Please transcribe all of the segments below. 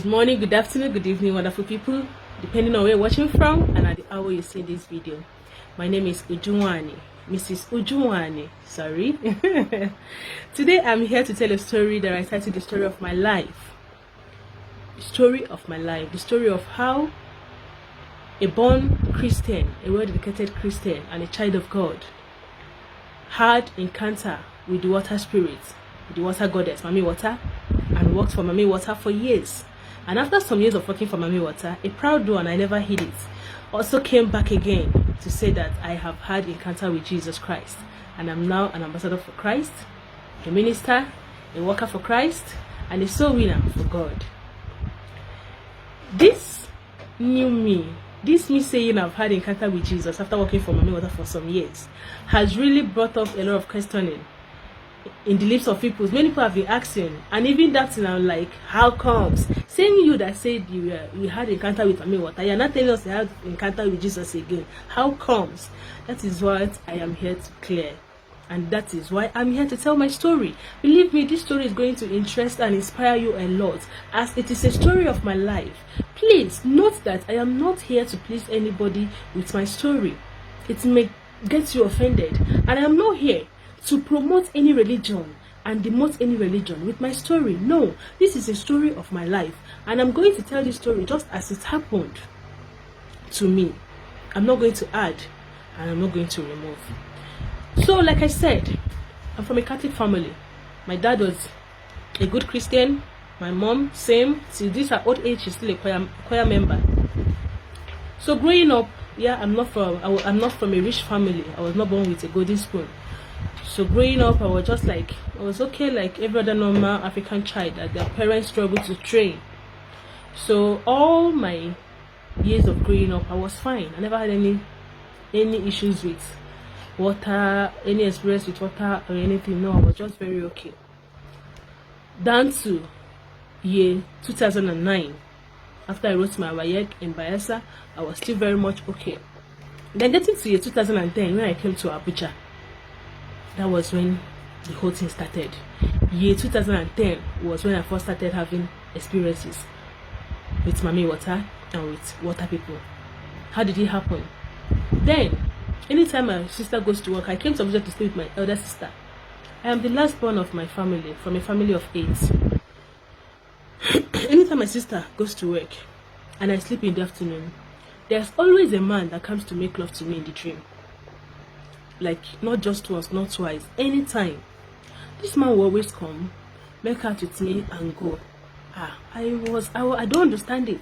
morning, good afternoon, good evening, wonderful people, depending on where you're watching from and at the hour you see this video. My name is Ezenwanyi, Mrs. Ezenwanyi, sorry. Today I'm here to tell a story that I titled The Story of My Life. The story of my life, the story of how a born Christian, a well-educated Christian and a child of God had encounter with the water spirit, the water goddess, Mami Water, and worked for Mami Water for years. And after some years of working for Mami Water, a proud one, I never hid it, also came back again to say that I have had encounter with Jesus Christ. And I'm now an ambassador for Christ, a minister, a worker for Christ, and a soul winner for God. This new me, this me saying I've had encounter with Jesus after working for Mami Water for some years, has really brought up a lot of questioning in the lips of people. Many people have been asking, and even that now, like, how comes? Saying you that said you had encounter with Mami Water, you're not telling us you had encounter with Jesus again. How comes? That is what I am here to clear, and that is why I'm here to tell my story. Believe me, this story is going to interest and inspire you a lot, as it is a story of my life. Please note that I am not here to please anybody with my story. It may get you offended, and I am not here to promote any religion and demote any religion with my story. No, this is a story of my life, and I'm going to tell this story just as it happened to me. I'm not going to add, and I'm not going to remove. So, like I said, I'm from a Catholic family. My dad was a good Christian. My mom, same. Till this her old age, she's still a choir member. So growing up, yeah, I'm not from a rich family. I was not born with a golden spoon. So growing up, I was just like, I was okay like every other normal African child that their parents struggled to train. So all my years of growing up, I was fine. I never had any issues with water, any experience with water or anything. No, I was just very okay. Down to year 2009, after I wrote my WAEC in Bayelsa, I was still very much okay. Then getting to year 2010, when I came to Abuja, that was when the whole thing started. Year 2010 was when I first started having experiences with Mami Water and with water people. How did it happen? Then, anytime my sister goes to work, I came to Abuja to stay with my elder sister. I am the last born of my family, from a family of 8. Anytime my sister goes to work and I sleep in the afternoon, there's always a man that comes to make love to me in the dream. Like, not just once, not twice, anytime. This man will always come, make out with me and go. I don't understand it.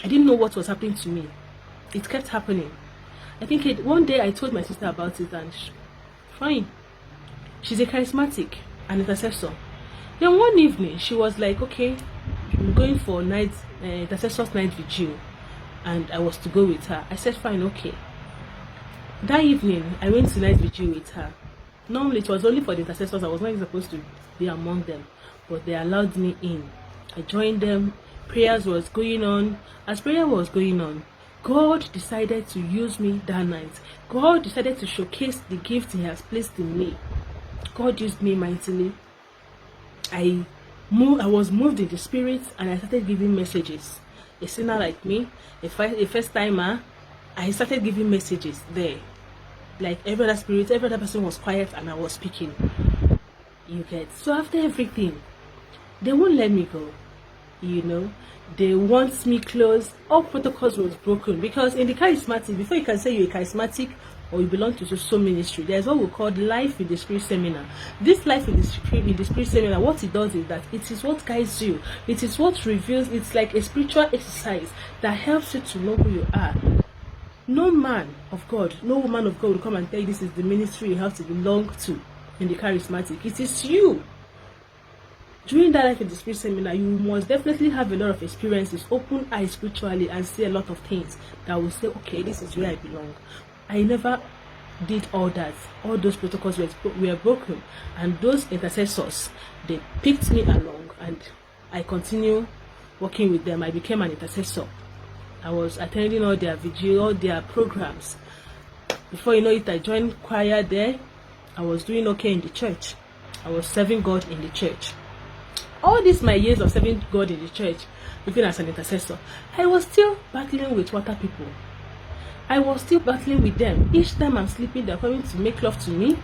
I didn't know what was happening to me. It kept happening. I think one day I told my sister about it, and fine. She's a charismatic, an intercessor. Then one evening, she was like, okay, we're going for intercessor's night vigil, and I was to go with her. I said, fine, okay. That evening, I went to night vigil with her. Normally, it was only for the intercessors. I was not supposed to be among them, but they allowed me in. I joined them. Prayers was going on. As prayer was going on, God decided to use me that night. God decided to showcase the gift He has placed in me. God used me mightily. I was moved in the spirit, and I started giving messages. A sinner like me, a first timer, I started giving messages there. Like every other spirit, every other person was quiet and I was speaking. You get. So after everything, they won't let me go. You know, they want me close. All protocols was broken, because in the charismatic, before you can say you're a charismatic or you belong to so ministry, there's what we call Life in the Spirit seminar. This Life in the Spirit seminar, what it does is that it is what guides you. It is what reveals. It's like a spiritual exercise that helps you to know who you are. No man of God, no woman of God will come and tell you this is the ministry you have to belong to in the charismatic. It is you. During that Life in the Spirit seminar, you must definitely have a lot of experiences, open eyes spiritually, and see a lot of things that will say, okay, this is where I belong. I never did all that. All those protocols were broken, and those intercessors, they picked me along, and I continue working with them. I became an intercessor. I was attending all their vigil, all their programs. Before you know it, I joined choir there. I was doing okay in the church. I was serving God in the church. All these my years of serving God in the church, even as an intercessor, I was still battling with water people. I was still battling with them. Each time I'm sleeping, they're coming to make love to me.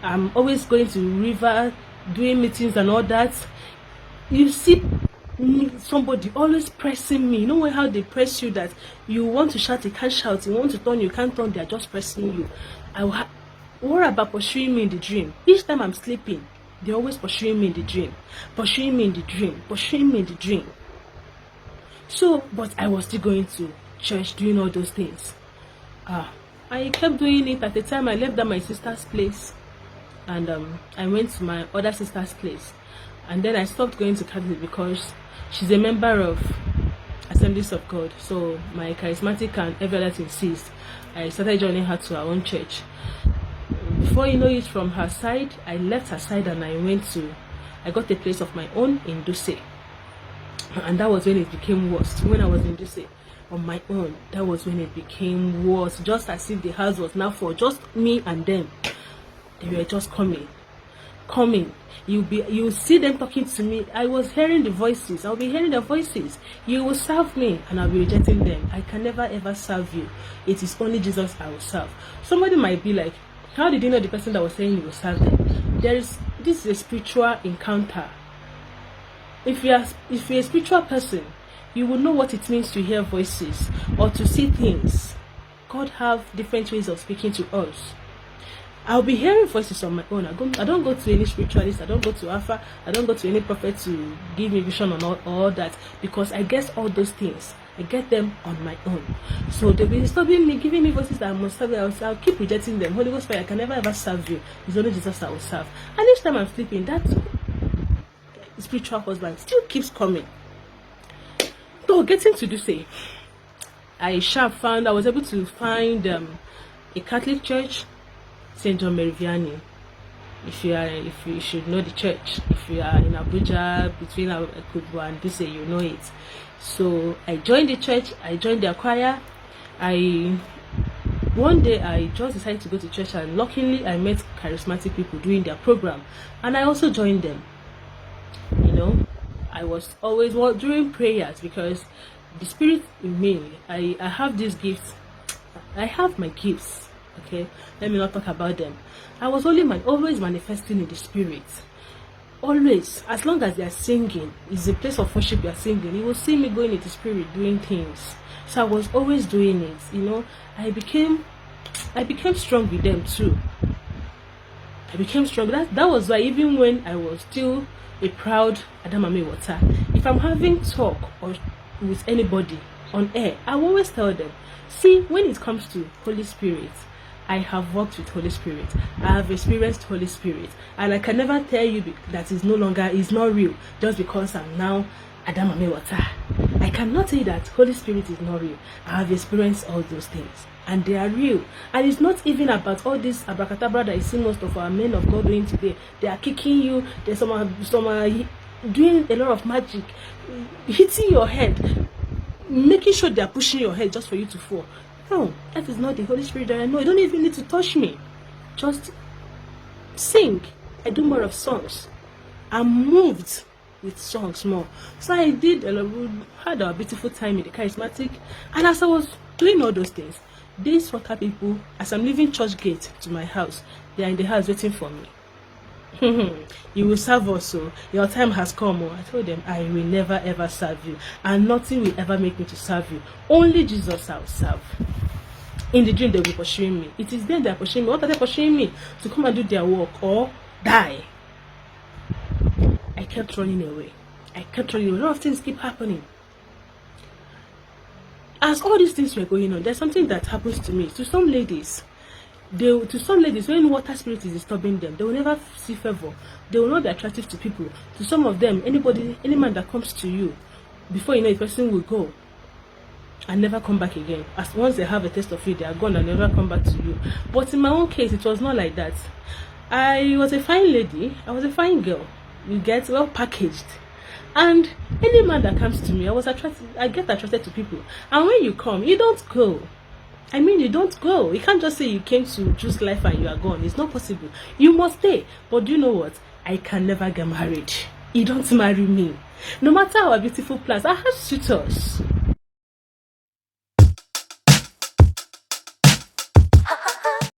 I'm always going to river, doing meetings and all that. You see somebody always pressing me. You know how they press you, that you want to shout, you can't shout. You want to turn, you can't turn. They're just pressing you. What about pursuing me in the dream? Each time I'm sleeping, they're always pursuing me in the dream. Pursuing me in the dream. Pursuing me in the dream. So, but I was still going to church, doing all those things. I kept doing it. At the time, I left at my sister's place, and I went to my other sister's place, and then I stopped going to Catholic because she's a member of Assemblies of God. So my charismatic and every other thing ceased. I started joining her to her own church. Before you know it, from her side, I left her side and I got a place of my own in Duse, and that was when it became worse. When I was in Duse on my own, that was when it became worse. Just as if the house was now for just me and them. They were just coming. You see them talking to me. I was hearing the voices. I'll be hearing the voices. You will serve me, and I'll be rejecting them. I can never ever serve you. It is only Jesus I will serve. Somebody might be like, how did you know the person that was saying you will serve them? This is a spiritual encounter. If you're a spiritual person, you will know what it means to hear voices or to see things. God have different ways of speaking to us. I'll be hearing voices on my own. I don't go to any spiritualist. I don't go to Alpha. I don't go to any prophet to give me vision on all that, because I guess all those things, I get them on my own. So they'll be disturbing me, giving me voices that I must serve. I'll keep rejecting them. Holy Ghost fire, I can never ever serve you. It's only Jesus I will serve. And each time I'm sleeping, that spiritual husband still keeps coming. So getting to Duse, I was able to find a Catholic church, St. John Merivianney. If you should know the church, if you are in Abuja between Kultur and Duse, you know it. So I joined the church. I joined their choir. One day I just decided to go to church, and luckily I met charismatic people doing their program, and I also joined them. I was always during prayers, because the Spirit in me, I have these gifts. I have my gifts. Okay, let me not talk about them. I was always manifesting in the Spirit. Always, as long as they are singing, it's a place of worship. You are singing, you will see me going into the Spirit doing things. So I was always doing it. I became strong with them too. I became strong. That was why, even when I was still a proud Adamame Water, if I'm having talk or with anybody on air, I will always tell them, see, when it comes to Holy Spirit, I have worked with Holy Spirit. I have experienced Holy Spirit, and I can never tell you that is not real just because I'm now Adamame Water. I cannot say that Holy Spirit is not real. I have experienced all those things, and they are real. And it's not even about all this abracadabra that I see most of our men of God doing today. They are kicking you. There's some are doing a lot of magic, hitting your head, making sure they are pushing your head just for you to fall. No, that is not the Holy Spirit that I know. You don't even need to touch me. Just sing. I do more of songs. I'm moved with songs more. So I had a beautiful time in the charismatic, and as I was doing all those things, these worker people, as I'm leaving church gate to my house, they are in the house waiting for me. You will serve us, so your time has come. I told them, I will never ever serve you, and nothing will ever make me to serve you. Only Jesus I will serve. In the dream, they will be pursuing me. It is them that are pursuing me. What are they pursuing me? To come and do their work or die. I kept running away. A lot of things keep happening. As all these things were going on, there's something that happens to me. To some ladies, when water spirit is disturbing them, they will never see favor. They will not be attractive to people. To some of them, any man that comes to you, before you know, the person will go and never come back again. As once they have a taste of it, they are gone and never come back to you. But in my own case, it was not like that. I was a fine lady. I was a fine girl. You get well packaged. And any man that comes to me, I get attracted to people. And when you come, you don't go. I mean, you don't go. You can't just say you came to choose life and you are gone. It's not possible. You must stay. But do you know what? I can never get married. you don't marry me. No matter our beautiful plans, I have suitors.